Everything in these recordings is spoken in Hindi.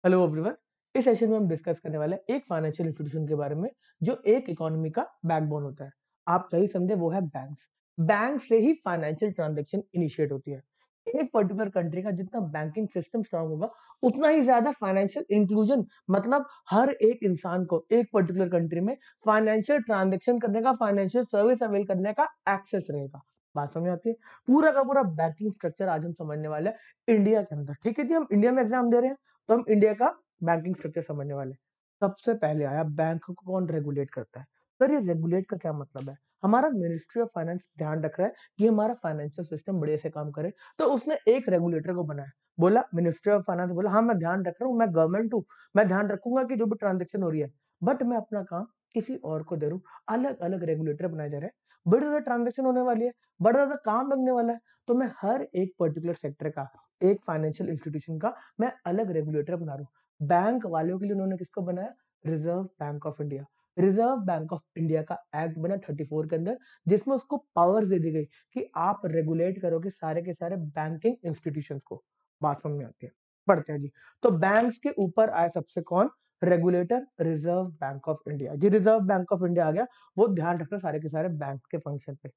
Hello everyone. इस सेशन में हम डिस्कस करने वाले हैं एक फाइनेंशियल इंस्टीट्यूशन के बारे में जो एक इकोनॉमी का बैकबोन होता है। आप सही समझे, वो है बैंक्स। बैंक से ही फाइनेंशियल ट्रांजैक्शन इनिशिएट होती है। एक पर्टिकुलर कंट्री का जितना बैंकिंग सिस्टम स्ट्रांग होगा उतना ही ज्यादा फाइनेंशियल इंक्लूजन, मतलब हर एक इंसान को एक पर्टिकुलर कंट्री में फाइनेंशियल ट्रांजैक्शन करने का, फाइनेंशियल सर्विस अवेल करने का एक्सेस रहेगा। बात समझ आती है? पूरा का पूरा बैंकिंग स्ट्रक्चर आज हम समझने वाले हैं इंडिया के अंदर। ठीक है जी, हम इंडिया में एग्जाम दे रहे हैं तो हम इंडिया का बैंकिंग स्ट्रक्चर समझने वाले हैं। सबसे पहले आया बैंक को कौन रेगुलेट करता है। सर, ये रेगुलेट का क्या मतलब है? हमारा मिनिस्ट्री ऑफ फाइनेंस ध्यान रख रहा है कि हमारा फाइनेंशियल सिस्टम बढ़िया से काम करे, तो उसने एक रेगुलेटर को बनाया। बोला मिनिस्ट्री ऑफ फाइनेंस, बोला हाँ मैं ध्यान रख रहा हूँ, मैं गवर्नमेंट हूँ, मैं ध्यान रखूंगा कि जो भी ट्रांजेक्शन हो रही है, बट मैं अपना काम किसी और को दे रहा हूँ। अलग अलग रेगुलेटर बनाए जा रहे हैं, बड़ी ज्यादा ट्रांजेक्शन होने वाली है, बड़ा ज्यादा काम लगने वाला है, तो मैं हर एक पर्टिकुलर सेक्टर का, एक फाइनेंशियल इंस्टीट्यूशन का मैं अलग रेगुलेटर बना रहा हूँ। बैंक वालों के लिए उन्होंने किसको बनाया? Reserve Bank of India. Reserve Bank of India का एक्ट बना 34 के अंदर, जिसमें उसको पावर दे दी गई कि आप रेगुलेट करोगे सारे के सारे बैंकिंग इंस्टीट्यूशन को। बात समझ में आती है? पढ़ते हैं जी। तो बैंक्स के ऊपर आए सबसे कौन? Regulator, Reserve Bank of India. जी, रिजर्व बैंक ऑफ इंडिया आ गया, वो ध्यान रखना सारे के सारे बैंक के फंक्शन पे।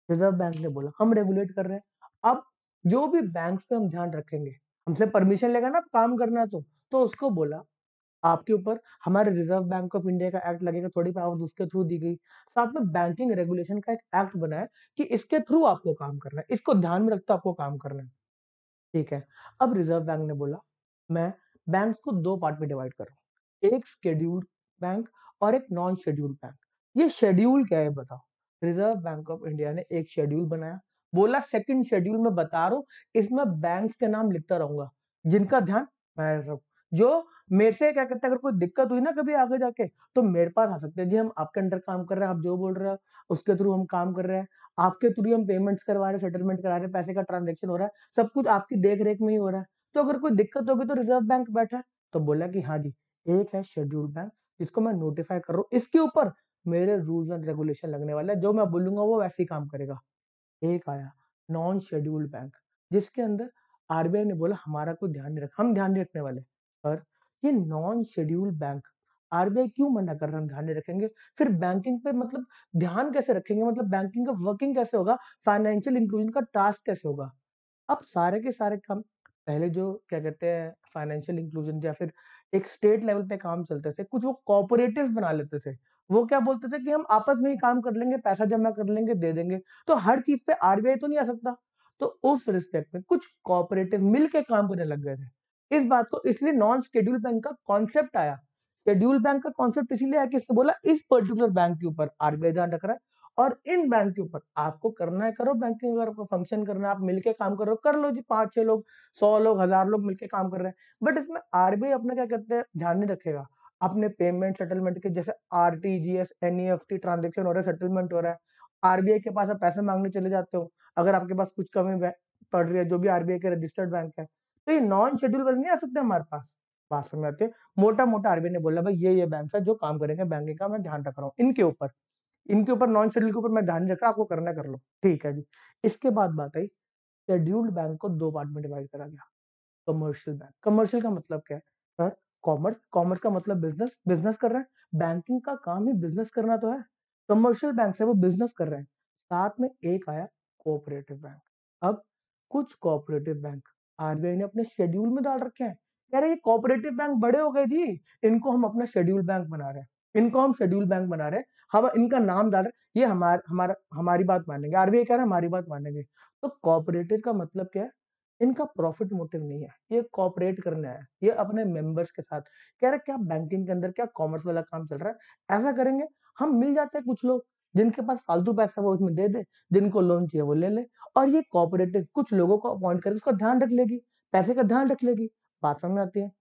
रिजर्व बैंक ने बोला हम रेगुलेट कर रहे हैं। अब जो भी बैंक पे हम ध्यान रखेंगे, हमसे परमिशन लेगा ना काम करना है तो उसको बोला आपके ऊपर हमारे रिजर्व बैंक ऑफ इंडिया का एक्ट लगेगा, थोड़ी पावर्स उसके थ्रू दी गई। साथ में बैंकिंग रेगुलेशन का एक एक्ट बना है कि इसके थ्रू आपको काम करना है, इसको ध्यान में रखते आपको काम करना है। ठीक है। अब रिजर्व बैंक ने बोला मैं बैंक को दो पार्ट में डिवाइड कर रहा हूँ, एक शेड्यूल्ड बैंक और एक नॉन शेड्यूल्ड बैंक। ये शेड्यूल क्या है बताओ? रिजर्व बैंक ऑफ इंडिया ने एक शेड्यूल बनाया, बोला सेकंड शेड्यूल में बता रहा हूँ, इसमें बैंक्स के नाम लिखता रहूंगा जिनका ध्यान मैं रख रहा हूँ। जो मेरे से क्या कहते हैं, अगर कोई दिक्कत हुई ना कभी आगे जाके, तो मेरे पास आ सकते हैं जी, हम आपके अंडर काम कर रहे हैं, आप जो बोल रहे हो उसके थ्रू हम काम कर रहे हैं, आपके थ्रू हम पेमेंट्स करवा रहे हैं, सेटलमेंट करा रहे हैं, पैसे का ट्रांजेक्शन हो रहा है, सब कुछ आपकी देख रेख में ही हो रहा है। तो अगर कोई दिक्कत होगी तो रिजर्व बैंक बैठा है। तो बोला कि हाँ जी, एक है शेड्यूल्ड बैंक जिसको मैं नोटिफाई कर रहा हूँ, इसके ऊपर मेरे रूल्स एंड रेगुलेशन लगने वाले हैं, जो मैं बोलूंगा वो वैसे ही काम करेगा। एक आया नॉन शेड्यूल्ड बैंक, जिसके अंदर आरबीआई ने बोला हमारा कोई ध्यान नहीं रखा, हम ध्यान नहीं रखने वाले। पर ये नॉन शेड्यूल्ड बैंक, आरबीआई क्यों मना कर रहा है हम ध्यान नहीं रखेंगे? फिर बैंकिंग पे मतलब ध्यान कैसे रखेंगे, मतलब बैंकिंग का वर्किंग कैसे होगा, फाइनेंशियल इंक्लूजन का टास्क कैसे होगा? अब सारे के सारे काम पहले जो क्या कहते हैं फाइनेंशियल इंक्लूजन या फिर एक स्टेट लेवल पे काम चलते थे, कुछ वो कोऑपरेटिव बना लेते थे। वो क्या बोलते थे कि हम आपस में ही काम कर लेंगे, पैसा जमा कर लेंगे, दे देंगे। तो हर चीज पे आरबीआई तो नहीं आ सकता। तो उस रिस्पेक्ट में कुछ कोऑपरेटिव मिलके काम करने लग गए थे। इस बात को इसलिए नॉन शेड्यूल बैंक का कॉन्सेप्ट आया। शेड्यूल बैंक का कॉन्सेप्ट इसीलिए आया कि इसने बोला इस पर्टिकुलर बैंक के ऊपर आरबीआई ध्यान रख रहा है, और इन बैंक के ऊपर आपको करना है करो, बैंकिंग अगर आपको फंक्शन करना है, आप मिलके काम करो, कर लो जी, 5-6 लोग, 100 लोग, 1000 लोग मिलके काम कर रहे हैं। बट इसमें आरबीआई अपना क्या कहते हैं ध्यान नहीं रखेगा। अपने पेमेंट सेटलमेंट के जैसे आरटीजीएस, एनईएफटी ट्रांजैक्शन हो रहा है, सेटलमेंट हो रहा है, आरबीआई के पास आप पैसे मांगने चले जाते हो, अगर आपके पास कुछ कमी पड़ रही है, जो भी आरबीआई के रजिस्टर्ड बैंक है, तो ये नॉन शेड्यूल वाले नहीं आ सकते हमारे पास। बात समझ में आती है? मोटा मोटा आरबीआई ने बोला भाई ये बैंक है जो काम करेंगे बैंकिंग का, मैं ध्यान रख रहा हूँ इनके ऊपर, इनके ऊपर नॉन शेड्यूल के ऊपर मैं ध्यान नहीं रख रहा, आपको करना है कर लो। ठीक है जी। इसके बाद बात आई, शेड्यूल्ड बैंक को दो पार्ट में डिवाइड करा गया। कमर्शियल बैंक, कमर्शियल का मतलब क्या है? सर, कॉमर्स, कॉमर्स का मतलब बिजनेस, बिजनेस कर रहे हैं, बैंकिंग का काम ही बिजनेस करना तो है। कमर्शियल बैंक से वो बिजनेस कर रहे हैं। साथ में एक आया कोऑपरेटिव बैंक। अब कुछ कोऑपरेटिव बैंक आरबीआई ने अपने शेड्यूल में डाल रखे हैं। कह रहे ये कोऑपरेटिव बैंक बड़े हो गए जी, इनको हम अपना शेड्यूल बैंक बना रहे हैं, इनको हम शेड्यूल बैंक बना रहे हैं, हम इनका नाम डाल रहे हैं, ये हमारी बात मानेंगे, आरबीआई कह रहा है हमारी बात मानेंगे। तो कोऑपरेटिव का मतलब क्या है? इनका प्रॉफिट मोटिव नहीं है, ये कोऑपरेट करने आया है, ये अपने मेंबर्स के साथ कह रहे क्या बैंकिंग के अंदर क्या कॉमर्स वाला काम चल रहा है, ऐसा करेंगे, हम मिल जाते हैं कुछ लोग जिनके पास फालतू पैसा है वो उसमें दे दे, जिनको लोन चाहिए वो ले ले, और ये कोऑपरेटिव कुछ लोगों को अपॉइंट करके उसका ध्यान रख लेगी, पैसे का ध्यान रख लेगी। बात समझ में आती है?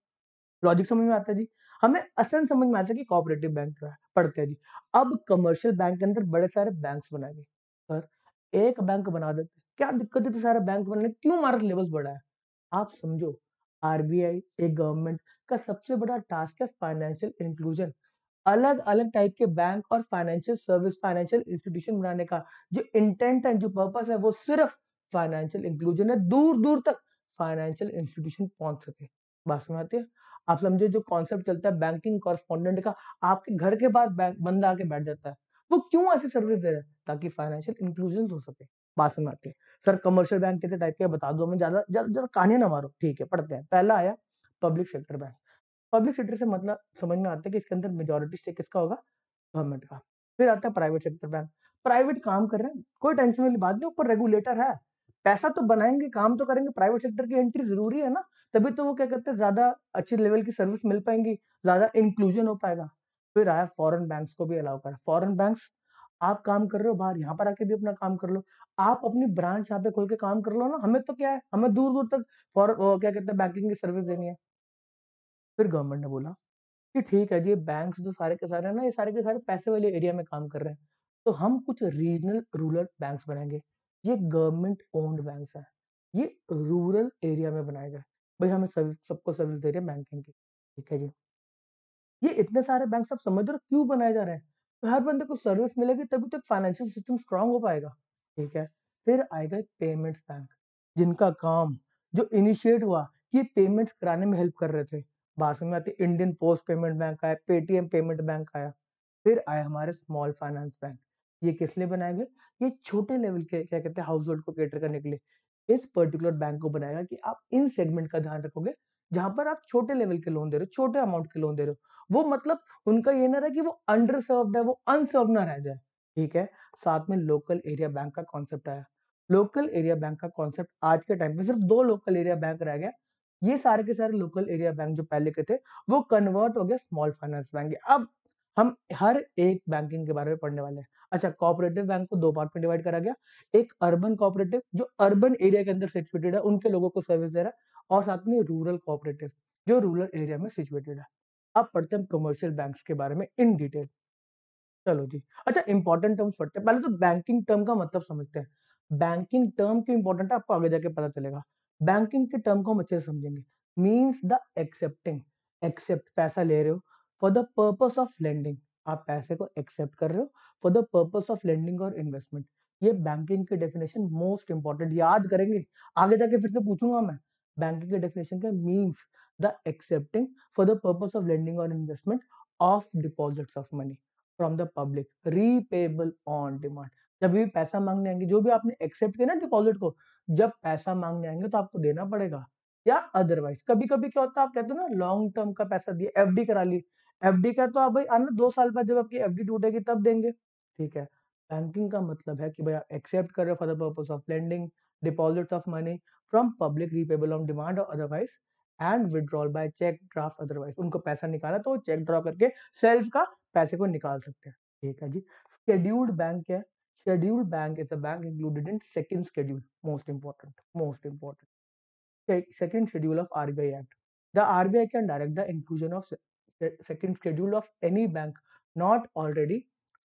लॉजिक समझ में आता है जी? हमें असल समझ में आता है कि कोऑपरेटिव बैंक क्या है। पढ़ते हैं जी। अब कमर्शियल बैंक के अंदर बड़े सारे बैंक्स बनाए गए। सर, एक बैंक बना देते, क्या दिक्कत है इतने सारे बैंक बनने की? क्यों हमारा सिलेबस बड़ा है? आप समझो, आरबीआई एक गवर्नमेंट का सबसे बड़ा टास्क है फाइनेंशियल इंक्लूजन। अलग अलग टाइप के बैंक और फाइनेंशियल सर्विस, फाइनेंशियल इंस्टीट्यूशन बनाने का जो इंटेंट है, जो पर्पस है, वो सिर्फ फाइनेंशियल इंक्लूजन है, दूर दूर तक फाइनेंशियल इंस्टीट्यूशन पहुंच सके। बात समझ आती है? आप समझे जो कॉन्सेप्ट चलता है बैंकिंग कॉरेस्पॉन्डेंट का, आपके घर के बाहर बैंक बंदा आके बैठ जाता है। वो क्यों ऐसी सर्विस दे रहा है? ताकि फाइनेंशियल इंक्लूजन हो सके। बात समझ में आती है। सर कमर्शियल बैंक कितने टाइप के हैं बता दो हमें, ज़्यादा कहानियाँ ना मारो। ठीक है, पढ़ते हैं। पहला आया public sector bank. Public sector से मतलब समझ में आता है कि इसके अंदर मेजॉरिटी स्टेक किसका होगा? गवर्नमेंट का। फिर आता है प्राइवेट सेक्टर बैंक। प्राइवेट काम कर रहे हैं, कोई टेंशन वाली बात नहीं, ऊपर रेगुलेटर है। पैसा तो बनाएँगे, काम तो करेंगे, प्राइवेट सेक्टर की एंट्री ज़रूरी है ना, तभी तो वो क्या कहते हैं ज़्यादा अच्छी लेवल की सर्विस मिल पाएँगी, ज़्यादा इंक्लूजन हो पाएगा। फिर आया फॉरेन बैंक्स को भी अलाउ करा। फॉरेन बैंक्स, आप काम कर रहे हो बाहर, यहाँ पर आके भी अपना काम कर लो। आप अपनी ब्रांच यहाँ पे खोल के काम कर लो ना, हमें तो क्या है, हमें दूर-दूर तक क्या कहते हैं बैंकिंग की सर्विस देनी है। फिर गवर्नमेंट ने बोला कि ठीक है जी, बैंक्स जो सारे के सारे हैं ना, ये सारे के सारे पैसे वाले एरिया में काम कर रहे हैं। तो हम कुछ रीजनल रूरल बैंक्स बनाएँगे। ये गवर्नमेंट ओन्ड बैंक्स हैं। ये रूरल एरिया में बनाए गए। भई हमें सबको सर्विस दे रहे हैं बैंकिंग की। ठीक है जी। ये इतने सारे बैंक्स आप समझ रहे हो क्यों बनाए जा रहे हैं? तो हर बंदे को सर्विस मिलेगी तभी तो एक फाइनेंशियल सिस्टम स्ट्रॉन्ग हो पाएगा। ठीक है। फिर आएगा पेमेंट्स बैंक, जिनका काम जो इनिशिएट हुआ कि पेमेंट्स कराने में हेल्प कर रहे थे। बाद में आती है इंडियन पोस्ट पेमेंट बैंक आया, पेटीएम पेमेंट बैंक आया। फिर आए हमारे स्मॉल फाइनेंस बैंक। ये किस लिए बनाए गए? ये छोटे लेवल के क्या कहते हैं हाउस होल्ड को कैटर करने के लिए इस पर्टिकुलर बैंक को बनाया गया कि आप इन सेगमेंट का ध्यान रखोगे, जहाँ पर आप छोटे लेवल के लोन दे रहे हो, छोटे अमाउंट के लोन दे रहे हो। वो मतलब उनका ये ना रहे कि वो अंडर सर्व्ड है, वो अनसर्व्ड ना रह जाए। ठीक है? साथ में लोकल एरिया बैंक का कॉन्सेप्ट आया। लोकल एरिया बैंक का कॉन्सेप्ट आज के टाइम पे सिर्फ 2 लोकल एरिया बैंक रह गए। ये सारे के सारे लोकल एरिया बैंक जो पहले के थे, वो कन्वर्ट हो गए स्मॉल फाइनेंस बैंक। अब हम हर एक बैंकिंग के बारे में पढ़ने वाले हैं। अच्छा, कोऑपरेटिव बैंक को 2 पार्ट में डिवाइड करा गया। एक अर्बन कोऑपरेटिव जो अर्बन एरिया के अंदर सिचुएटेड है, उनके लोगों को सर्विस दे रहा है और साथ में रूरल कोऑपरेटिव जो रूरल एरिया में सिचुएटेड है। अब पढ़ते हैं कमर्शियल बैंक्स के बारे में इन डिटेल। चलो जी। अच्छा, इंपॉर्टेंट टर्म्स पढ़ते हैं। पहले तो बैंकिंग टर्म का मतलब समझते हैं। बैंकिंग टर्म क्यों इंपॉर्टेंट है आपको आगे जाके पता चलेगा। बैंकिंग के टर्म को हम अच्छे से समझेंगे। मीन्स द एक्सेप्टिंग, एक्सेप्ट पैसा ले रहे हो for the purpose of lending. आप पैसे को एक्सेप्ट कर रहे हो for the purpose of lending और इन्वेस्टमेंट। ये बैंकिंग की डेफिनेशन मोस्ट इंपॉर्टेंट याद करेंगे। आगे जाके फिर से पूछूंगा मैं। बैंकिंग के डेफिनेशन क्या means the accepting for the purpose of lending और investment of deposits of money from the public repayable on demand. जब भी पैसा मांगने आएंगे, जो भी आपने एक्सेप्ट किया ना डिपॉजिट को, जब पैसा मांगने आएंगे तो आपको देना पड़ेगा। या अदरवाइज कभी कभी क्या होता है, आप कहते हो ना लॉन्ग टर्म का पैसा दिए, एफडी करा ली। एफडी का तो आप भाई आना 2 साल बाद जब आपकी एफडी टूटेगी तब देंगे। ठीक है। बैंकिंग का मतलब है कि भाई आप एक्सेप्ट कर रहे हो for the purpose of lending deposits of money from public repayable on demand और otherwise and withdrawal by cheque draft otherwise. उनको पैसा निकाला तो चेक ड्रॉ करके सेल्फ का पैसे को निकाल सकते हैं। ठीक है जी। शेड्यूल्ड बैंक क्या है? Scheduled bank is a bank included in second schedule, most important second schedule of RBI Act. The RBI can direct the inclusion of second schedule of any bank not already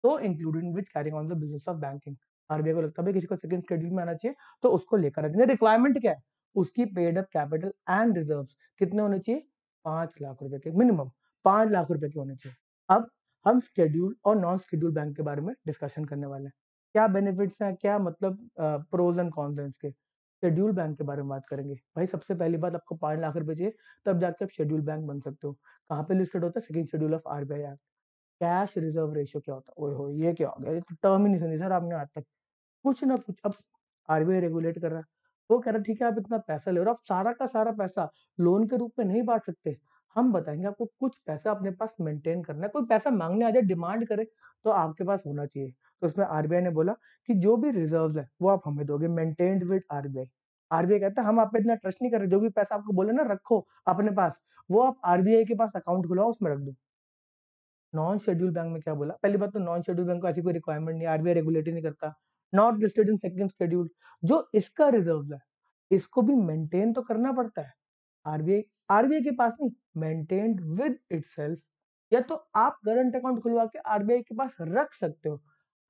so included in which carrying on the business of banking. RBI को लगता है किसी को सेकंड शेड्यूल में आना चाहिए तो उसको लेकर रखेंगे। रिक्वायरमेंट क्या है? उसकी paid up capital and reserves कितने होने चाहिए? 5 लाख रुपए के, मिनिमम 5 लाख रुपए के होने चाहिए। अब हम शेड्यूल और नॉन शेड्यूल बैंक के बारे में डिस्कशन करने वाले हैं। क्या बेनिफिट्स हैं, क्या मतलब प्रोज एंड कॉन्स हैं इसके। शेड्यूल बैंक के बारे में बात करेंगे। भाई सबसे पहली बात, आपको 5 लाख रुपए चाहिए तब जाके आप शेड्यूल बैंक बन सकते हो। कहाँ पे लिस्टेड होता है? Second schedule of RBI act. Cash reserve ratio क्या होता है? ओए होए ये क्या हो गया? ये तो टर्म ही नहीं सुनी सर आपने आज तक। कुछ ना कुछ अब आरबीआई रेगुलेट कर रहा है। वो कह रहा है ठीक है आप इतना पैसा ले रहे हो, आप सारा का सारा पैसा लोन के रूप में नहीं बांट सकते। हम बताएंगे आपको कुछ पैसा अपने पास मेंटेन करना है। कोई पैसा मांगने आ जाए, डिमांड करे तो आपके पास होना चाहिए। तो उसमें आरबीआई ने बोला कि जो भी रिजर्व्स है वो आप हमें दोगे, मेंटेन्ड विद आरबीआई। आरबीआई कहता है हम आप पे इतना ट्रस्ट नहीं कर रहे, जो भी पैसा आपको बोले ना रखो अपने पास, वो आप आरबीआई के पास अकाउंट खुलाओ, उसमें रख दो। नॉन शेड्यूल बैंक में क्या बोला? पहली बात तो नॉन शेड्यूल बैंक को ऐसी कोई रिक्वायरमेंट नहीं, आरबीआई रेगुलेट ही नहीं करता। Not listed in second schedule, जो इसका रिजर्व है इसको भी मेंटेन तो करना पड़ता है। आरबीआई आरबीआई के पास नहीं, मेंटेन्ड विद इटसेल्फ। या तो आप करंट अकाउंट खुलवा के आरबीआई के पास रख सकते हो।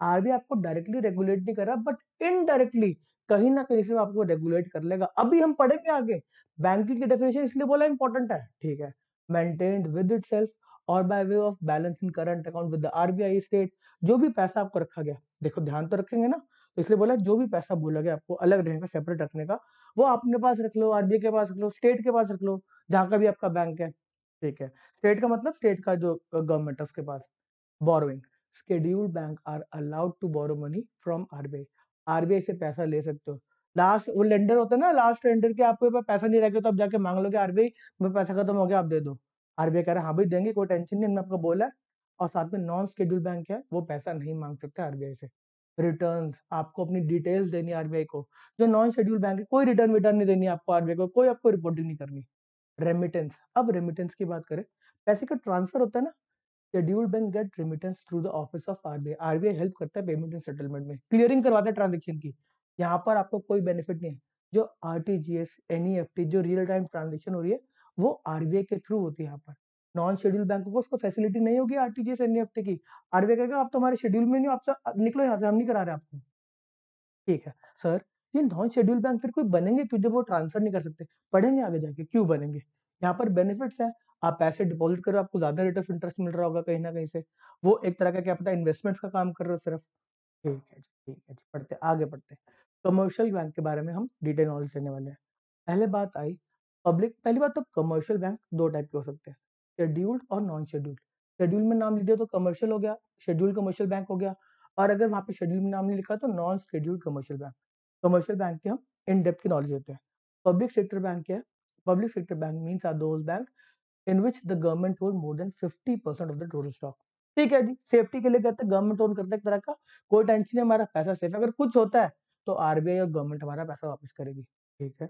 आरबीआई आपको डायरेक्टली रेगुलेट नहीं कर रहा, बट इनडायरेक्टली कहीं ना कहीं से वो आपको रेगुलेट कर लेगा। अभी हम पढ़ेंगे आगे। बैंकिंग की डेफिनेशन इसलिए बोला इंपॉर्टेंट है। ठीक है। मेंटेन्ड विद इटसेल्फ और by way of balance in current account with the RBI state. जो भी पैसा आपको रखा गया, देखो ध्यान तो रखेंगे ना, तो इसलिए बोला जो भी पैसा बोला गया आपको अलग रखने का, सेपरेट रखने का, वो अपने पास रख लो, आरबीआई के पास रख लो, स्टेट के पास रख लो, जहां का भी आपका बैंक है। ठीक है। स्टेट का मतलब स्टेट का जो गवर्नमेंट है उसके पास। Borrowing, scheduled bank are allowed to borrow money from RBI. RBI से पैसा ले सकते हो। लास्ट वो लेंडर होता है ना, लास्ट लेंडर के आपके पास पैसा नहीं रहेगा तो आप जाके मांग लोगे आरबीआई में पैसा खत्म हो गया आप दे दो। आरबीआई कह रहा है हाँ भाई देंगे, कोई टेंशन नहीं, हमने आपको बोला है। और साथ में नॉन शेड्यूल्ड बैंक है, वो पैसा नहीं मांग सकते आरबीआई से। रिटर्न्स, आपको अपनी डिटेल्स देनी है आरबीआई को। जो नॉन शेड्यूल्ड बैंक है, कोई रिटर्न विटर्न नहीं देनी है आपको आरबीआई को, कोई आपको रिपोर्टिंग नहीं करनी। रेमिटेंस, अब रेमिटेंस की बात करें, पैसे का ट्रांसफर होता है ना, scheduled bank get remittance through the office of RBI. RBI help करता है पेमेंट एंड सेटलमेंट में, क्लियरिंग करवाता है ट्रांजेक्शन की। यहाँ पर आपको कोई बेनिफिट नहीं है। जो आरटीजीएस, एनईएफटी, जो रियल टाइम ट्रांजेक्शन हो रही है वो आरबीआई के थ्रू होती है। यहाँ पर नॉन शेड्यूल बैंकों को उसको फैसिलिटी नहीं होगी आरटीजीएस एनईएफटी की। आरबीआई कहेगा आप तो हमारे शेड्यूल में नहीं हो, आपसे निकलो यहाँ से, हम नहीं करा रहे आपको। ठीक है सर, ये नॉन शेड्यूल बैंक फिर कोई बनेंगे क्यों जब वो ट्रांसफर नहीं कर सकते? पढ़ेंगे आगे जाके क्यों बनेंगे। यहाँ पर बेनिफिट्स है, आप पैसे डिपॉजिट करो आपको ज्यादा रेट ऑफ इंटरेस्ट मिल रहा होगा कहीं ना कहीं से। वो एक तरह का क्या पता इन्वेस्टमेंट्स का काम कर रहे हो सिर्फ। ठीक है जी, ठीक है जी, पढ़ते आगे पढ़ते हैं। कमर्शियल बैंक के बारे में हम डिटेल नॉलेज लेने वाले हैं। पहले बात आई पब्लिक, पहली बात तो कमर्शियल बैंक दो टाइप के हो सकते हैं, शेड्यूल्ड और नॉन शेड्यूल्ड। शेड्यूल में नाम लिख दिया तो कमर्शियल हो गया, शेड्यूल कमर्शियल बैंक हो गया। और अगर वहां पे शेड्यूल में नाम नहीं लिखा तो non scheduled commercial bank. Commercial bank के हम इन डेप्थ की नॉलेज देते हैं। पब्लिक सेक्टर बैंक क्या है? Public sector bank means are those bank in which the government hold more than 50% of the total stock. ठीक है जी, सेफ्टी के लिए कहते हैं, गवर्नमेंट ओन करता है एक तरह का, कोई टेंशन नहीं, हमारा पैसा सेफ है, अगर कुछ होता है तो आरबीआई और गवर्नमेंट हमारा पैसा वापस करेगी। ठीक है,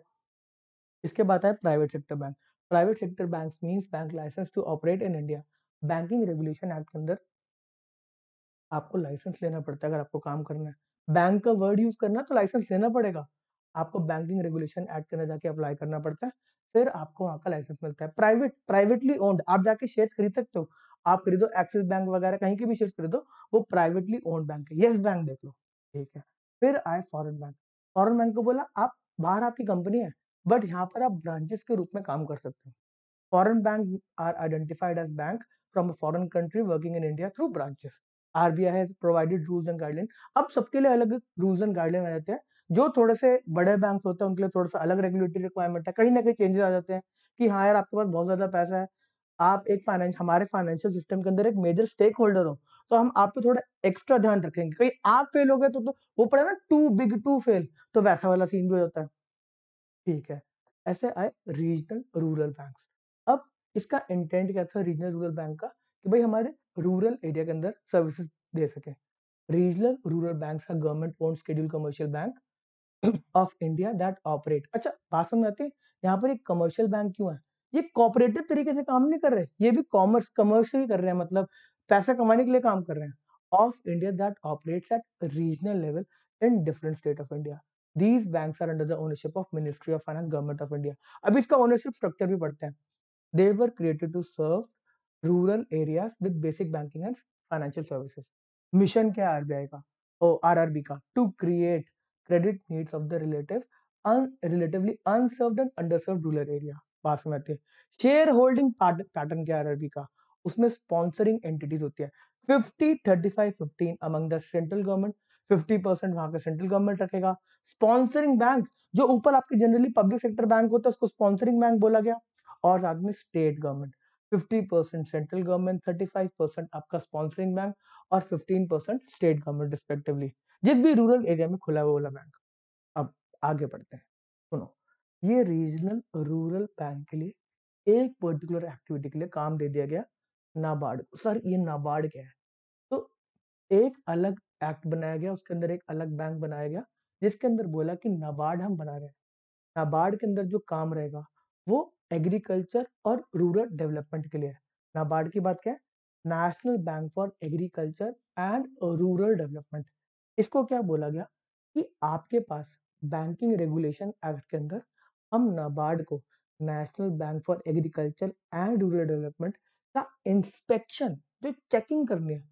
इसके बाद है private sector bank. Private sector bank means bank licence to operate in India. Banking regulation act के अंदर आपको लाइसेंस लेना पड़ता है अगर आपको काम करना है। बैंक का वर्ड यूज करना है तो लाइसेंस लेना पड़ेगा। आपको बैंकिंग रेगुलेशन एक्ट के अंदर जाके अप्लाई करना पड़ता है, फिर आपको वहां का लाइसेंस मिलता है। प्राइवेटली ओन्ड, आप जाके शेयर खरीद सकते हो। आप खरीदो एक्सिस बैंक वगैरह कहीं के भी शेयर खरीदो, वो प्राइवेटली ओन्ड बैंक है। यस बैंक देख लो। ठीक है, फिर आए फॉरेन बैंक। फॉरेन बैंक को बोला आप बाहर आपकी कंपनी है, बट यहाँ पर आप ब्रांचेस के रूप में काम कर सकते हो। Foreign banks are identified as bank from a foreign country working in India through branches. RBI has provided rules and guidelines. अब सबके लिए अलग रूल्स एंड गाइडलाइन आ जाते हैं। जो थोड़े से बड़े बैंक्स होते हैं उनके लिए थोड़ा सा अलग रेगुलेटरी रिक्वायरमेंट है, कहीं ना कहीं चेंजेस आ जाते हैं कि हाँ यार आपके पास बहुत ज्यादा पैसा है, आप एक हमारे फाइनेंशियल सिस्टम के अंदर एक मेजर स्टेक होल्डर हो, तो हम आप पे थोड़ा एक्स्ट्रा ध्यान रखेंगे। कहीं आप फेल हो गए तो वो पड़ा ना टू बिग टू फेल, तो वैसा वाला सीन भी हो जाता है। ठीक है, ऐसे आए रीजनल रूरल बैंक्स। अब इसका इंटेंट क्या था रीजनल रूरल बैंक का, कि भाई हमारे रूरल एरिया के अंदर सर्विसेज दे सके। Regional rural banks are government own schedule commercial bank of India that operate. अच्छा बात समझ आती है, यहाँ पर एक कमर्शियल बैंक क्यों है? ये कोऑपरेटिव तरीके से काम नहीं कर रहे, ये भी कॉमर्स कमर्शियल कर रहे हैं, मतलब पैसा कमाने के लिए काम कर रहे हैं। Of India that operates at regional level in different state of India. These banks are under the ownership of ministry of finance government of India. अब इसका ओनरशिप स्ट्रक्चर भी पढ़ते हैं। They were created to serve rural areas with basic banking and financial services. Mission क्या है आरबीआई का, ओ आरआरबी का? To create credit needs of the relatively unserved and underserved rural area. बात में आती है शेयर होल्डिंग पैटर्न क्या आरआरबी का, उसमें स्पॉन्सरिंग एंटिटीज होती है 50-35-15 अमंग द सेंट्रल गवर्नमेंट। 50% वहां का सेंट्रल गवर्नमेंट रखेगा। स्पॉन्सरिंग बैंक, जो ऊपर आपके जनरली पब्लिक सेक्टर बैंक होता है उसको स्पॉन्सरिंग बैंक बोला गया। और साथ में स्टेट गवर्नमेंट, 50% सेंट्रल गवर्नमेंट, 35% आपका स्पॉन्सरिंग बैंक और 15% स्टेट गवर्नमेंट रिस्पेक्टिवली, जिस भी रूरल एरिया में खुला हुआ वाला बैंक। अब आगे बढ़ते हैं, सुनो। ये रीजनल रूरल बैंक के लिए एक पर्टिकुलर एक्टिविटी के लिए काम दे दिया गया नाबार्ड। सर ये नाबार्ड क्या है? तो एक अलग एक्ट बनाया गया, उसके अंदर एक अलग बैंक बनाया गया, जिसके अंदर बोला कि नाबार्ड हम बना रहे हैं। नाबार्ड के अंदर जो काम रहेगा वो एग्रीकल्चर और रूरल डेवलपमेंट के लिए है। नाबार्ड की बात क्या है? National bank for agriculture and rural development. इसको क्या बोला गया कि आपके पास बैंकिंग रेगुलेशन एक्ट के अंदर हम नाबार्ड को national bank for agriculture and rural development का इंस्पेक्शन, जो चेकिंग करनी है,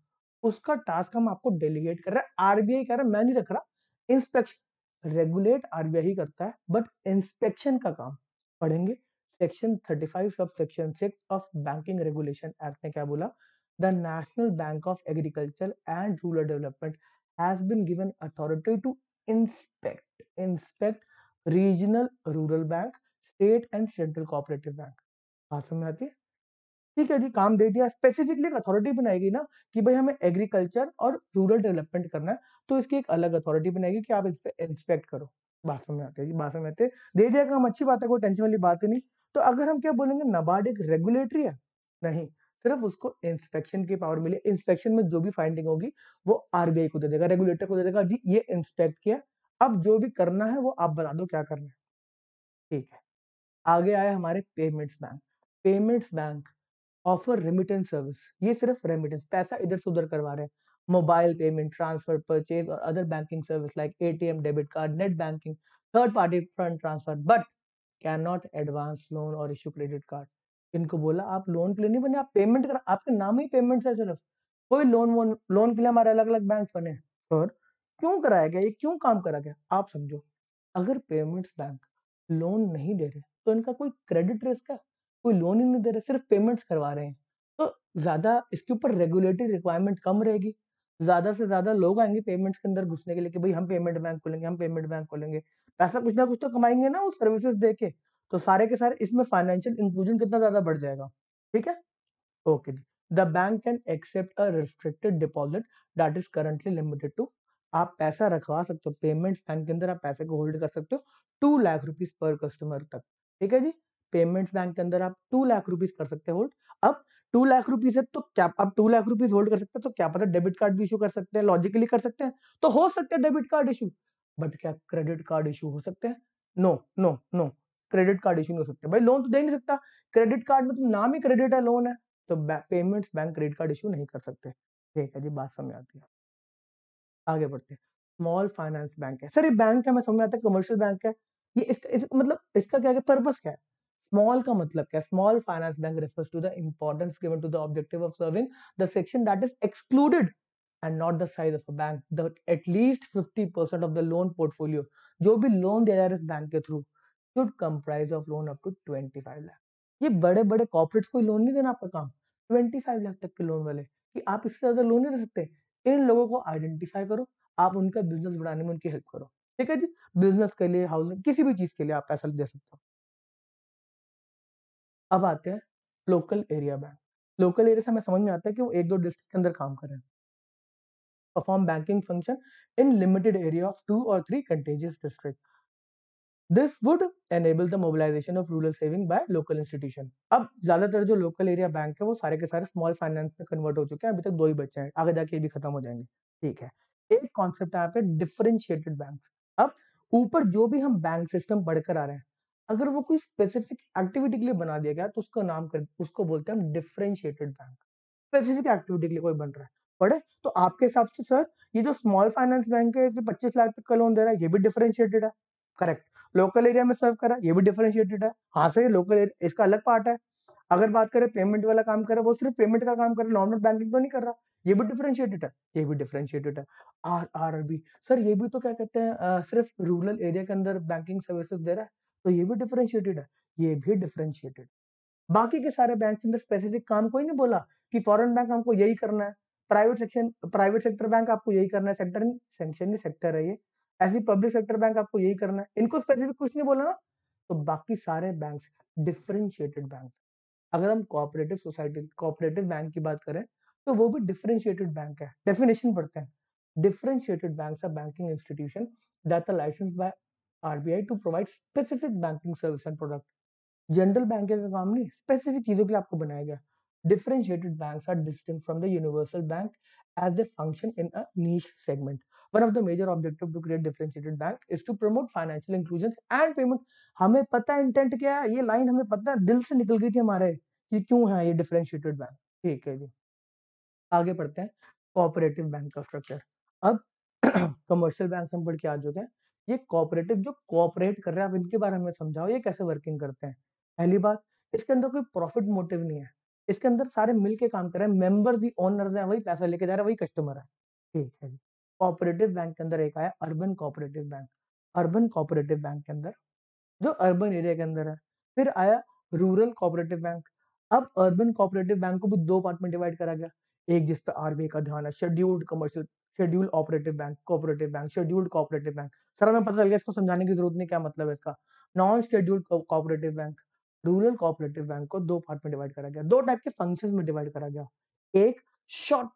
उसका टास्क हम आपको डेलीगेट कर रहे हैं। आरबीआई कह रहा है मैं नहीं रख रहा इंस्पेक्शन, रेगुलेट आरबीआई ही करता है, बट इंस्पेक्शन का काम पढ़ेंगे। Section 35 sub section 6 of banking regulation act ने क्या बोला? The national bank of agriculture and rural development has been given authority to inspect regional rural bank, state and central cooperative bank. बात समझ में आती है? ठीक है जी, काम दे दिया, स्पेसिफिकली एक अथॉरिटी बनाएगी ना कि भाई हमें एग्रीकल्चर और रूरल डेवलपमेंट करना है, तो इसकी एक अलग अथॉरिटी बनाएगी कि आप इस पे इंस्पेक्ट करो। बात समझ में आती है जी, बात समझ में आती है। दे दिया काम, अच्छी बात है, कोई टेंशन वाली बात ही नहीं। तो अगर हम क्या बोलेंगे, नाबार्ड एक रेगुलेटरी है? नहीं, सिर्फ उसको इंस्पेक्शन की पावर मिली। इंस्पेक्शन में जो भी फाइंडिंग होगी वो आरबीआई को दे देगा, रेगुलेटर को दे देगा, जी ये इंस्पेक्ट किया, अब जो भी करना है वो आप बता दो क्या करना है। ठीक है, आगे आया हमारे payments bank. Payments bank offer remittance service. ये सिर्फ रेमिटेंस, पैसा इधर से उधर करवा रहे हैं। मोबाइल पेमेंट, ट्रांसफर, परचेज और other banking service like ATM, debit card, net banking, third party fund transfer, but can not advance loan और इशू क्रेडिट कार्ड। इनको बोला आप लोन के लिए नहीं बने, आप पेमेंट कर, आपके नाम ही पेमेंट है सिर्फ। कोई लोन के लिए हमारे अलग अलग बैंक बने। और क्यों कराया गया, ये क्यों काम करा गया, आप समझो। अगर पेमेंट्स बैंक लोन नहीं दे रहे तो इनका कोई क्रेडिट रिस्क है? कोई लोन ही नहीं दे रहे, सिर्फ पेमेंट्स करवा रहे हैं, तो ज्यादा इसके ऊपर रेगुलेटरी रिक्वायरमेंट कम रहेगी। ज्यादा से ज्यादा लोग आएंगे पेमेंट्स के अंदर घुसने के लिए कि भाई हम पेमेंट बैंक खोलेंगे, हम पेमेंट बैंक खोलेंगे। पैसा कुछ ना कुछ तो कमाएंगे ना वो सर्विसेज दे के। तो सारे के सारे इसमें फाइनेंशियल इंक्लूजन कितना ज्यादा बढ़ जाएगा। ठीक है, ओके जी। The bank can accept a restricted deposit that is currently limited to. आप पैसा रखवा सकते हो पेमेंट्स बैंक के अंदर, आप पैसे को होल्ड कर सकते हो 2 लाख रुपीज पर कस्टमर तक। ठीक है जी, पेमेंट्स बैंक के अंदर आप 2 लाख रुपीज कर सकते हैं होल्ड। अब 2 लाख रुपीज है तो क्या आप 2 लाख रुपीज होल्ड कर सकते हैं, तो क्या पता डेबिट कार्ड भी इशू कर सकते हैं, लॉजिकली कर सकते हैं, तो हो सकते हैं डेबिट कार्ड इशू। बट क्या क्रेडिट कार्ड इशू हो सकते हैं? No no no, credit card issue नहीं हो सकते भाई, लोन तो दे नहीं सकता। क्रेडिट कार्ड में तो नाम ही क्रेडिट है, लोन है, तो payments bank credit card issue नहीं कर सकते। ठीक है जी, बात समझ आती है। आगे बढ़ते हैं। स्मॉल फाइनेंस बैंक है, सर ये बैंक है, मैं समझ में आता है कमर्शियल बैंक है। ये मतलब इसका क्या पर्पस क्या है? स्मॉल का मतलब क्या है? Small finance bank refers to the importance given to the objective of serving the section that is excluded and not the size of a bank, that at least 50% of the loan portfolio जो भी लोन दिया जा रहा है इस बैंक के through should comprise of loan up to 25 lakh. ये बड़े बड़े कॉर्पोरेट्स को लोन नहीं देना आपका काम, 25 लाख तक के लोन वाले, कि आप इससे ज्यादा लोन नहीं दे सकते। इन लोगों को आइडेंटिफाई करो, आप उनका बिजनेस बढ़ाने में उनकी हेल्प करो। ठीक है जी, बिजनेस के लिए, हाउसिंग, किसी भी चीज के लिए आप पैसा दे सकते हो। अब आते हैं local area bank. Local area से हमें समझ में आता है कि वो एक दो डिस्ट्रिक्ट के अंदर काम कर रहे हैं। Perform banking function in limited area of 2 or 3 contagious district. This would enable the mobilisation of rural saving by local institution. अब ज्यादातर जो लोकल एरिया बैंक है वो सारे के सारे स्मॉल फाइनेंस में कन्वर्ट हो चुके हैं, अभी तक 2 ही बचे हैं, आगे जाके ये भी खत्म हो जाएंगे। ठीक है, एक कॉन्सेप्ट है यहाँ पे डिफरेंशिएटेड बैंक। अब ऊपर जो भी हम बैंक सिस्टम पढ़कर आ रहे हैं, अगर वो कोई स्पेसिफिक एक्टिविटी के लिए बना दिया गया तो उसका नाम कर, उसको बोलते हैं हम डिफरेंशिएटेड बैंक। स्पेसिफिक एक्टिविटी के लिए कोई बन रहा है, पढ़े तो आपके हिसाब से सर ये जो स्मॉल फाइनेंस बैंक है, जो 25 लाख तक का लोन दे रहा है, ये भी डिफरेंशिएटेड है? करेक्ट। लोकल एरिया में सर्व करा, ये भी डिफरेंशिएटेड है। हाँ सर, ये लोकल एरिया इसका अलग पार्ट है। अगर बात करें पेमेंट वाला काम कर रहा है, वो सिर्फ पेमेंट का काम कर रहा है, नॉर्मल बैंकिंग तो नहीं कर रहा, ये भी डिफरेंशिएटेड है, ये भी डिफरेंशिएटेड है। आर बी सर, ये भी तो क्या कहते हैं, सिर्फ रूरल एरिया के अंदर बैंकिंग सर्विसेज दे रहा है, तो ये भी डिफरेंशिएटेड है, ये भी डिफरेंशिएटेड। बाकी के सारे बैंक के अंदर स्पेसिफिक काम कोई नहीं बोला कि फॉरेन बैंक हमको यही करना है, प्राइवेट सेक्टर बैंक आपको यही करना है, सेक्टर सेंक्शन सेक्टर है ये, ऐसी पब्लिक सेक्टर बैंक आपको यही करना है, इनको स्पेसिफिक कुछ नहीं बोला ना। तो बाकी सारे बैंक डिफरेंशिएटेड बैंक। अगर हम कोऑपरेटिव सोसाइटी, कोऑपरेटिव बैंक की बात करें, तो वो भी डिफरेंशिएटेड बैंक है। डेफिनेशन पढ़ते हैं। Differentiated banks are banking institution that are licensed by RBI to provide specific banking service and product. General banking का काम नहीं, स्पेसिफिक चीजों के लिए आपको बनाया गया। Differentiated banks are distinct from the universal bank as they function in a niche segment. One of the major objective to create differentiated bank is to promote financial inclusions and payment. हमें पता है इंटेंट क्या है, ये लाइन हमें पता है, दिल से निकल गई थी हमारे कि क्यों है ये डिफरेंशिएटेड बैंक। ठीक है जी, आगे पढ़ते हैं। कोऑपरेटिव बैंक का स्ट्रक्चर। अब कमर्शियल बैंक हम पढ़ के आ चुके हैं। ये कोऑपरेटिव जो कोऑपरेट कर रहे हैं, आप इनके बारे में समझाओ, ये कैसे वर्किंग करते हैं। पहली बात, इसके अंदर कोई प्रॉफिट मोटिव नहीं है, इसके अंदर सारे मिलके काम कर रहे हैं, मेंबर्स ही ओनर्स हैं, वही पैसा लेके जा रहा है, वही कस्टमर है। ठीक है जी, कोऑपरेटिव बैंक के अंदर एक आया urban cooperative bank. Urban cooperative bank के अंदर जो अर्बन एरिया के अंदर है। फिर आया रूरल कोऑपरेटिव बैंक। अब अर्बन कोऑपरेटिव बैंक को भी 2 पार्ट में डिवाइड करा गया। एक जिस पे आरबीआई का ध्यान है, scheduled commercial, scheduled operative bank, cooperative bank, scheduled cooperative bank. Sir हमें पता चल गया, इसको समझाने की जरूरत नहीं क्या मतलब है इसका। Non scheduled cooperative bank, rural cooperative bank को दो पार्ट में डिवाइड करा गया, दो टाइप के फंक्शंस में डिवाइड करा गया। एक शॉर्ट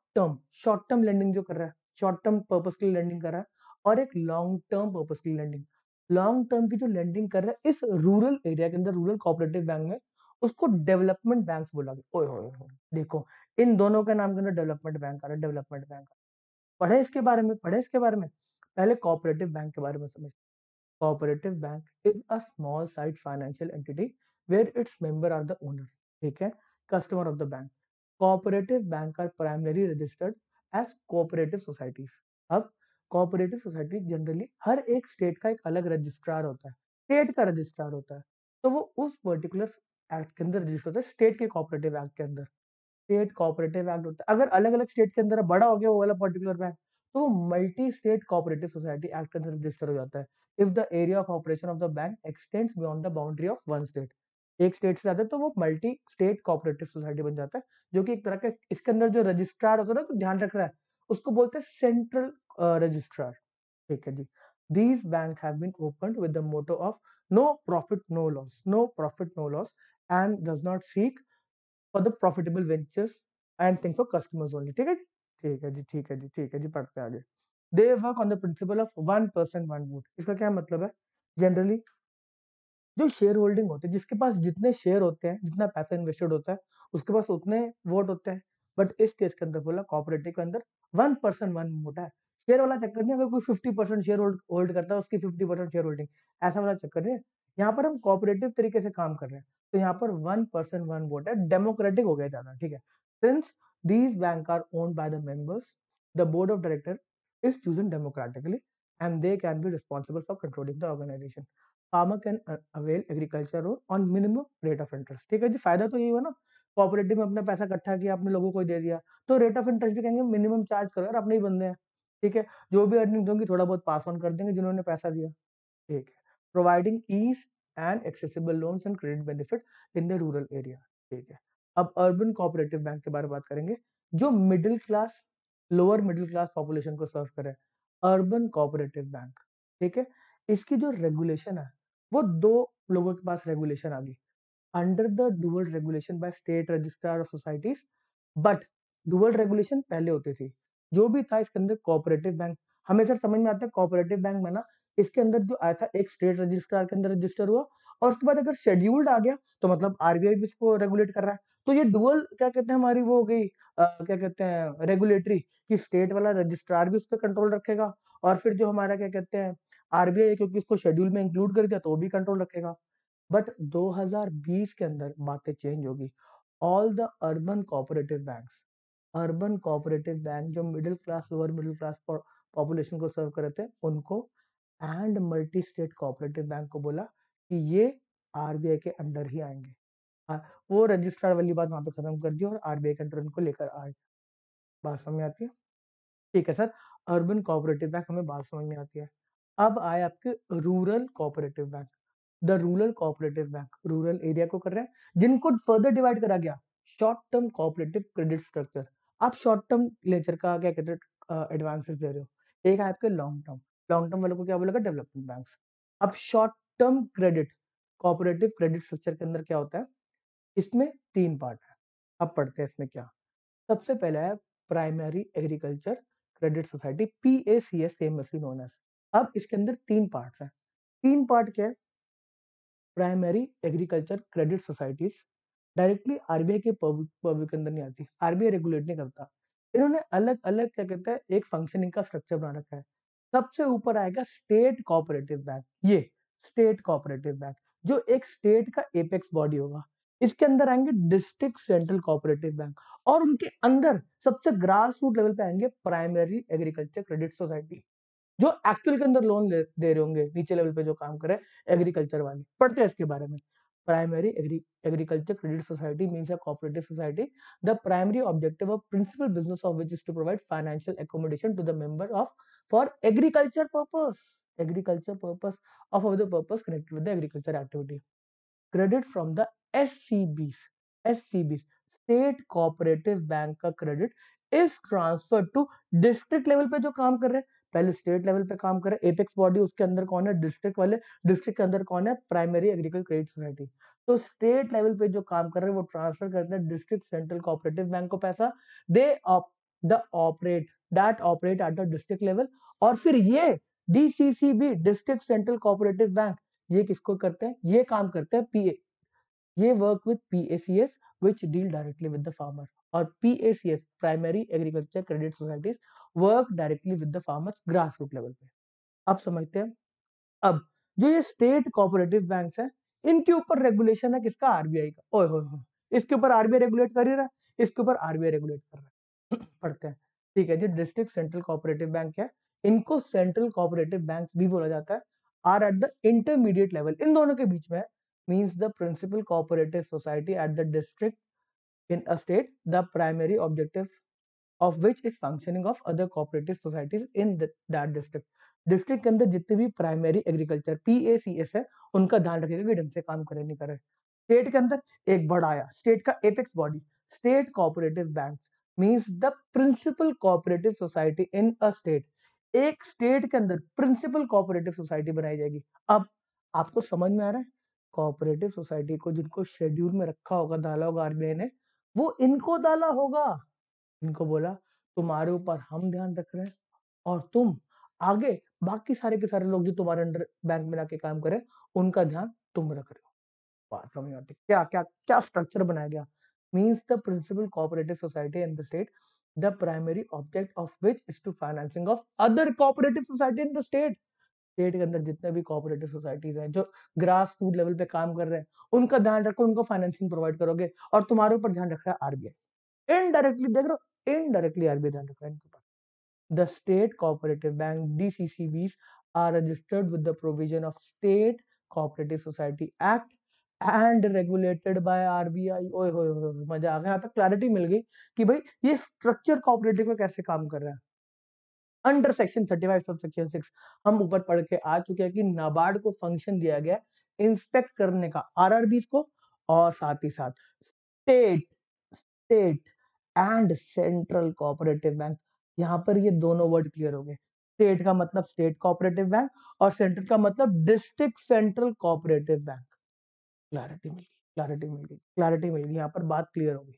टर्म लेंडिंग जो कर रहा है, शॉर्ट टर्म पर्पस के लिए लेंडिंग कर रहा है, और एक लॉन्ग टर्म पर्पस के लिए लेंडिंग। लॉन्ग टर्म की जो लेंडिंग कर रहा है इस रूरल एरिया के अंदर, रूरल कोऑपरेटिव बैंक में, उसको डेवलपमेंट बैंक बोला गया। ओए होए, देखो इन दोनों के नाम के अंदर डेवलपमेंट बैंक आ रहा है, डेवलपमेंट बैंक। पढ़े इसके बारे में, पढ़े इसके बारे में। पहले कोऑपरेटिव बैंक के बारे में समझ। Cooperative bank is a small side financial entity where its member are the owner, ठीक है, customer of the bank. Cooperative bank are primary registered as cooperative societies. अब कोऑपरेटिव सोसाइटी जनरली हर एक स्टेट का एक अलग रजिस्ट्रार होता है, स्टेट का रजिस्ट्रार होता है, तो वो उस पर्टिकुलर एक्ट के अंदर रजिस्टर होता है, स्टेट के कोऑपरेटिव एक्ट के अंदर। स्टेट कोऑपरेटिव एक्ट होता है, अगर अलग अलग स्टेट के अंदर बड़ा हो गया वो वाला पर्टिकुलर बैंक, तो multi state cooperative society act के अंदर रजिस्टर हो जाता है if the area of operation of the bank x tends beyond the boundary of one state. एक स्टेट से ज्यादा तो वो मल्टी स्टेट कोऑपरेटिव सोसाइटी बन जाता है, जो कि एक तरह का, इसके अंदर जो रजिस्ट्रार होता है ना, तो ध्यान रख रहा है, उसको बोलते हैं सेंट्रल रजिस्ट्रार, ठीक है जी। These bank have been opened with the motto of no profit no loss, no profit no loss, and does not seek for the profitable ventures and thing for customers only, ठीक है जी, ठीक है जी, ठीक है जी, ठीक है जी, पढ़ते हैं आगे। They work on the principle of one person one vote. इसका क्या मतलब है? जनरली जो शेयर होल्डिंग होती है, जिसके पास जितने शेयर होते हैं, जितना पैसा इन्वेस्टेड होता है, उसके पास उतने वोट होते हैं। बट इस केस के अंदर बोला कोऑपरेटिव के अंदर वन पर्सन वन वोट है। शेयर वाला चक्कर नहीं, अगर कोई 50% शेयर होल्ड करता है, उसकी 50% शेयर होल्डिंग, ऐसा वाला चक्कर नहीं है। यहाँ पर हम कोऑपरेटिव तरीके से काम कर रहे हैं, तो यहाँ पर वन पर्सन वन वोट है, डेमोक्रेटिक हो गया ज्यादा, ठीक है। Since these bank are owned by the members, the board of director is chosen democratically and they can be responsible for controlling the organisation. Farmer can avail agriculture loan on minimum rate of interest, ठीक है जी। फायदा तो यही हुआ ना, कोऑपरेटिव में अपना पैसा इकट्ठा किया, आपने लोगों को दे दिया, तो रेट ऑफ इंटरेस्ट भी कहेंगे मिनिमम चार्ज करो यार, अपने ही बंदे हैं, ठीक है। जो भी अर्निंग होगी थोड़ा बहुत पास ऑन कर देंगे जिन्होंने पैसा दिया, ठीक है। Providing ease and accessible loans and credit benefit in the rural area, ठीक है। अब अर्बन कोऑपरेटिव बैंक के बारे में बात करेंगे, जो middle class, lower middle class population को सर्व करे। अर्बन कोऑपरेटिव बैंक, ठीक है। इसकी जो रेगुलेशन है, वो दो लोगों के पास रेगुलेशन आ गई, under the dual regulation by state registrar of societies. But dual regulation पहले होती थी, जो भी था इसके अंदर कोऑपरेटिव बैंक, हमें सर समझ में आता है कोऑपरेटिव बैंक में ना, इसके अंदर जो आया था एक स्टेट रजिस्ट्रार के अंदर रजिस्टर हुआ, और उसके बाद अगर शेड्यूल्ड आ गया तो मतलब आरबीआई भी इसको रेगुलेट कर रहा है। तो ये डुअल क्या कहते हैं, हमारी वो हो गई क्या कहते हैं, रेगुलेटरी, कि स्टेट वाला रजिस्ट्रार भी उस पर कंट्रोल रखेगा, और फिर जो हमारा क्या कहते हैं आरबीआई, क्योंकि इसको शेड्यूल में इंक्लूड कर दिया तो वो भी कंट्रोल रखेगा। बट 2020 के अंदर बातें चेंज होगी। All the urban cooperative bank जो middle class, lower middle class population को सर्व करे थे उनको, and multi state cooperative bank को बोला कि ये आरबीआई के अंडर ही आएंगे। वो रजिस्ट्रार वाली बात वहां पे खत्म कर दी और आरबीआई के अंडर इनको लेकर आए। बात समझ में आती है? ठीक है सर, अर्बन कोऑपरेटिव बैंक हमें बात समझ में आती है। अब आए आपके rural cooperative bank. The rural cooperative bank rural area को कर रहे हैं, जिनको फर्दर डिवाइड करा गया, short term cooperative credit structure. आप शॉर्ट टर्म लेजर का क्या कहते हैं एडवांसेस दे रहे हो, एक है आपके लॉन्ग टर्म, लॉन्ग टर्म वालों को क्या बोलेगा, डेवलपमेंट बैंक्स। अब short term credit cooperative credit structure के अंदर क्या होता है, इसमें तीन पार्ट है। अब पढ़ते हैं इसमें क्या। सबसे पहला है primary agriculture credit society, PACS, famously known as. अब इसके अंदर तीन पार्ट्स हैं। तीन पार्ट क्या है? Primary agriculture credit societies directly RBI के पर्व्यू के अंदर नहीं आती, आरबीआई रेगुलेट नहीं करता। इन्होंने अलग अलग क्या कहते हैं एक फंक्शनिंग का स्ट्रक्चर बना रखा है। सबसे ऊपर आएगा स्टेट कोऑपरेटिव बैंक, ये स्टेट कोऑपरेटिव बैंक जो एक स्टेट का एपेक्स बॉडी होगा। इसके अंदर आएंगे डिस्ट्रिक्ट सेंट्रल कोऑपरेटिव बैंक, और उनके अंदर सबसे ग्रास रूट लेवल पे आएंगे प्राइमरी एग्रीकल्चर क्रेडिट सोसाइटी, जो एक्चुअल के अंदर लोन दे रहे होंगे, नीचे लेवल पे जो काम करे एग्रीकल्चर वाले। पढ़ते हैं इसके बारे में। Primary agriculture credit society means a cooperative society, the primary objective of principal business of which is to provide financial accommodation to the member of for agriculture purpose of other purpose connected with the agriculture activity. Credit from the SCBs, SCBs, state cooperative bank का credit is transfer to district level पे जो काम कर रहे हैं, पहले स्टेट लेवल पे काम करे, एपेक्स बॉडी उसके अंदर कौन है, डिस्ट्रिक्ट वाले, डिस्ट्रिक्ट के अंदर कौन है, प्राइमरी एग्रीकल्चर क्रेडिट सोसाइटी। तो स्टेट लेवल पे जो काम कर रहे हैं वो ट्रांसफर करते हैं डिस्ट्रिक्ट सेंट्रल कोऑपरेटिव बैंक को पैसा, they the operate that operate at the district level. और फिर ये DCCB, district central cooperative bank, ये किसको करते हैं, ये काम करते हैं पीए, ये work with PACS which deal directly with the farmer. और PACS, primary agriculture credit societies, work directly with the farmers grass root level पे। अब समझते हैं। अब जो ये स्टेट कोऑपरेटिव बैंक्स हैं, इनके ऊपर रेगुलेशन है किसका, आरबीआई का। ओए होए होए, इसके ऊपर आरबीआई रेगुलेट कर ही रहा है, इसके ऊपर आरबीआई रेगुलेट कर रहा है। पढ़ते हैं। ठीक है जी, डिस्ट्रिक्ट सेंट्रल कोऑपरेटिव बैंक है, इनको सेंट्रल कोऑपरेटिव बैंक्स भी बोला जाता है, are at the intermediate level, इन दोनों के बीच में means the principal cooperative society at the district in a state, the primary objective of which is functioning of other cooperative societies in that district। District के अंदर जितने भी प्राइमरी एग्रीकल्चर पीएसीएस है, उनका ध्यान रखेगा कि ढंग से काम करे नहीं करे। स्टेट के अंदर एक बड़ा आया, स्टेट का apex body, state cooperative banks means the principal cooperative society in a state. एक स्टेट के अंदर प्रिंसिपल कोऑपरेटिव सोसाइटी बनाई जाएगी। अब आपको समझ में आ रहा है, कोऑपरेटिव सोसाइटी को जिनको शेड्यूल में रखा होगा, डाला होगा आरबीआई ने, वो इनको डाला होगा, इनको बोला तुम्हारे ऊपर हम ध्यान रख रहे हैं और तुम आगे बाकी सारे के सारे लोग जो तुम्हारे अंडर बैंक में आके काम करे, उनका ध्यान तुम रख रहे हो। बात समझ आती, क्या क्या क्या स्ट्रक्चर बनाया गया। Means the principal cooperative society in the state, the primary object of which is to financing of other cooperative society in the state. State के अंदर जितने भी कोऑपरेटिव सोसाइटीज हैं जो ग्रास रूट लेवल पे काम कर रहे हैं, उनका ध्यान रखो, उनको फाइनेंसिंग प्रोवाइड करोगे, और तुम्हारे ऊपर ध्यान रख रहा है आरबीआई। इनडायरेक्टली देख रहे हो, इनडायरेक्टली आरबीआई ध्यान रख रहा है इनके ऊपर। The state cooperative bank DCCBs are registered with the provision of State Cooperative Society Act and regulated by RBI। ओए होए होए, मजा आ गया, यहाँ पे क्लैरिटी मिल गई कि भाई ये स्ट्रक्चर कोऑपरेटिव का कैसे काम कर रहा है। अंडर सेक्शन 35 सब सेक्शन 6 हम ऊपर पढ़ के आ चुके हैं कि नाबार्ड को फंक्शन दिया गया इंस्पेक्ट करने का आरआरबी को, और साथ ही साथ state state and central cooperative bank. यहाँ पर ये दोनों वर्ड क्लियर हो गए। स्टेट का मतलब स्टेट कोऑपरेटिव बैंक, और सेंट्रल का मतलब district central cooperative bank. Clarity मिल गई, क्लैरिटी मिल गई, क्लैरिटी मिल गई, यहाँ पर बात क्लियर हो गई।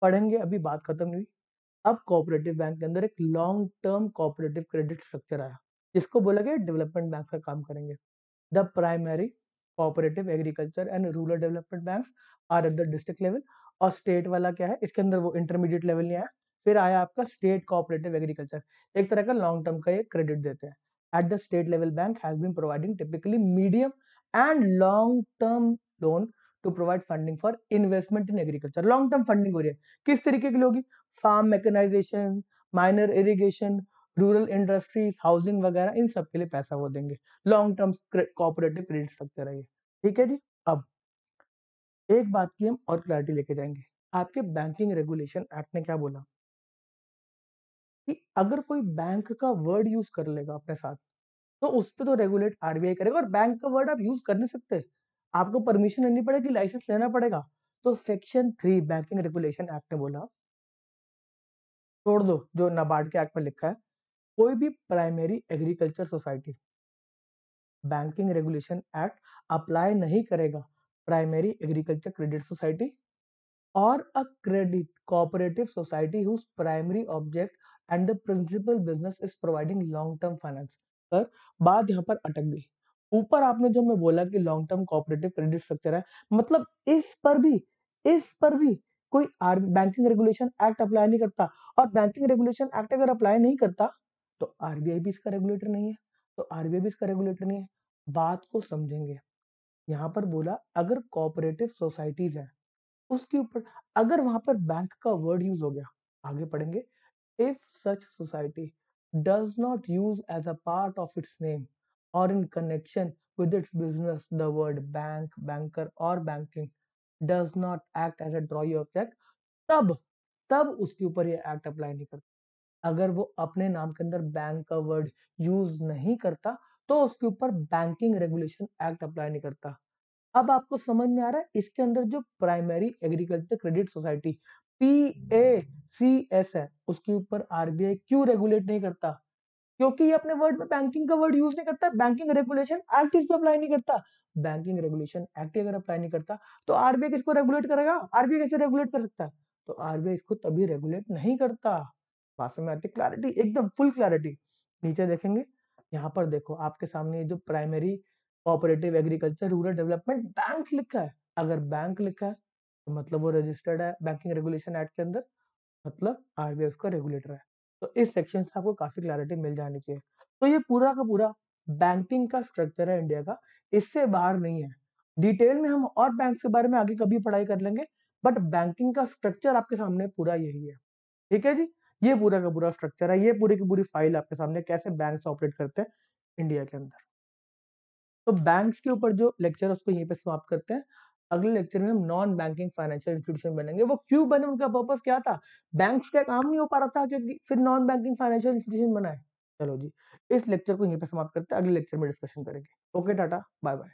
पढ़ेंगे, अभी बात खत्म नहीं हुई। अब कोऑपरेटिव बैंक के अंदर एक long term cooperative credit structure आया, जिसको बोला गया डेवलपमेंट बैंक का काम करेंगे। The primary cooperative agriculture and rural development banks are at the district level. और स्टेट वाला क्या है, इसके अंदर वो इंटरमीडिएट लेवल नहीं आया। फिर आया आपका स्टेट कोऑपरेटिव एग्रीकल्चर, एक तरह का लॉन्ग टर्म का ये क्रेडिट देते हैं। At the state level bank has been providing typically medium and long term loan to provide funding for investment in agriculture. Long term funding हो रही है, किस तरीके की होगी, farm mechanisation, minor irrigation, rural industries, housing वगैरह, इन सब के लिए पैसा वो देंगे। Long term cooperative credit structure है ये। ठीक है जी। अब एक बात की हम और क्लैरिटी लेके जाएंगे। आपके बैंकिंग रेगुलेशन एक्ट ने क्या बोला कि अगर कोई बैंक का वर्ड यूज कर लेगा अपने साथ, तो उस पर तो रेगुलेट आरबीआई करेगा, और बैंक का वर्ड आप यूज कर नहीं सकते, आपको परमिशन लेनी पड़ेगी, लाइसेंस लेना पड़ेगा। तो सेक्शन 3 बैंकिंग रेगुलेशन एक्ट ने बोला, छोड़ दो जो नाबार्ड के एक्ट में लिखा है, कोई भी primary agriculture society banking regulation act apply नहीं करेगा प्राइमरी एग्रीकल्चर क्रेडिट सोसाइटी और a credit cooperative society whose primary object and the principal business is providing long term finance। Sir बात यहाँ पर अटक गई। ऊपर आपने जो मैं बोला कि long term cooperative credit structure है, मतलब इस पर भी कोई बैंकिंग रेगुलेशन एक्ट अप्लाई नहीं करता, और बैंकिंग रेगुलेशन एक्ट अगर अप्लाई नहीं करता तो आरबीआई भी इसका रेगुलेटर नहीं है, तो आरबीआई भी इसका रेगुलेटर नहीं है। बात को समझेंगे। यहाँ पर बोला अगर कोऑपरेटिव सोसाइटीज है, उसके ऊपर अगर वहां पर बैंक का वर्ड यूज हो गया, आगे पढ़ेंगे, if such society does not use as a part of its name और in connection with its business the word bank, banker और banking does not act as a drawee of cheque, तब तब उसके ऊपर ये एक्ट अप्लाई नहीं करता। अगर वो अपने नाम के अंदर बैंक का वर्ड यूज नहीं करता, तो उसके ऊपर बैंकिंग रेगुलेशन एक्ट अप्लाई नहीं करता। अब आपको समझ में आ रहा है, इसके अंदर जो primary agriculture credit society PACS है, उसके ऊपर आरबीआई क्यों रेगुलेट नहीं करता। क्योंकि ये अपने वर्ड में बैंकिंग का वर्ड यूज नहीं करता, बैंकिंग रेगुलेशन एक्ट इसको अप्लाई नहीं करता। बैंकिंग रेगुलेशन एक्ट अगर अप्लाई नहीं करता तो आरबीआई किसको रेगुलेट करेगा? आरबीआई कैसे रेगुलेट कर सकता है? तो आरबीआई इसको तभी रेगुलेट नहीं करता। बात समझ में आती? क्लैरिटी, एकदम फुल क्लैरिटी। नीचे देखेंगे, यहाँ पर देखो आपके सामने ये जो primary cooperative agriculture rural development bank लिखा है। अगर बैंक लिखा है तो मतलब वो रजिस्टर्ड है बैंकिंग रेगुलेशन एक्ट के अंदर, मतलब आरबीआई उसका रेगुलेटर है। तो इस सेक्शन से आपको काफी क्लैरिटी मिल जानी चाहिए। तो ये पूरा का पूरा बैंकिंग का स्ट्रक्चर है इंडिया का, इससे बाहर नहीं है। डिटेल में हम और बैंक के बारे में आगे कभी पढ़ाई कर लेंगे, बट बैंकिंग का स्ट्रक्चर आपके सामने पूरा यही है। ठीक है जी, ये पूरा का पूरा स्ट्रक्चर है, ये पूरी की पूरी फाइल आपके सामने कैसे बैंक ऑपरेट करते हैं इंडिया के अंदर। तो बैंक्स के ऊपर जो लेक्चर है उसको यहीं पे समाप्त करते हैं। अगले लेक्चर में हम नॉन बैंकिंग फाइनेंशियल इंस्टीट्यूशन बनेंगे। वो क्यों बने, उनका पर्पस क्या था, बैंक्स का काम नहीं हो पा रहा था क्योंकि फिर नॉन बैंकिंग फाइनेंशियल इंस्टीट्यूशन बनाए। चलो जी, इस लेक्चर को यहीं पे समाप्त करते हैं, अगले लेक्चर में डिस्कशन करेंगे। Okay, tata, bye bye.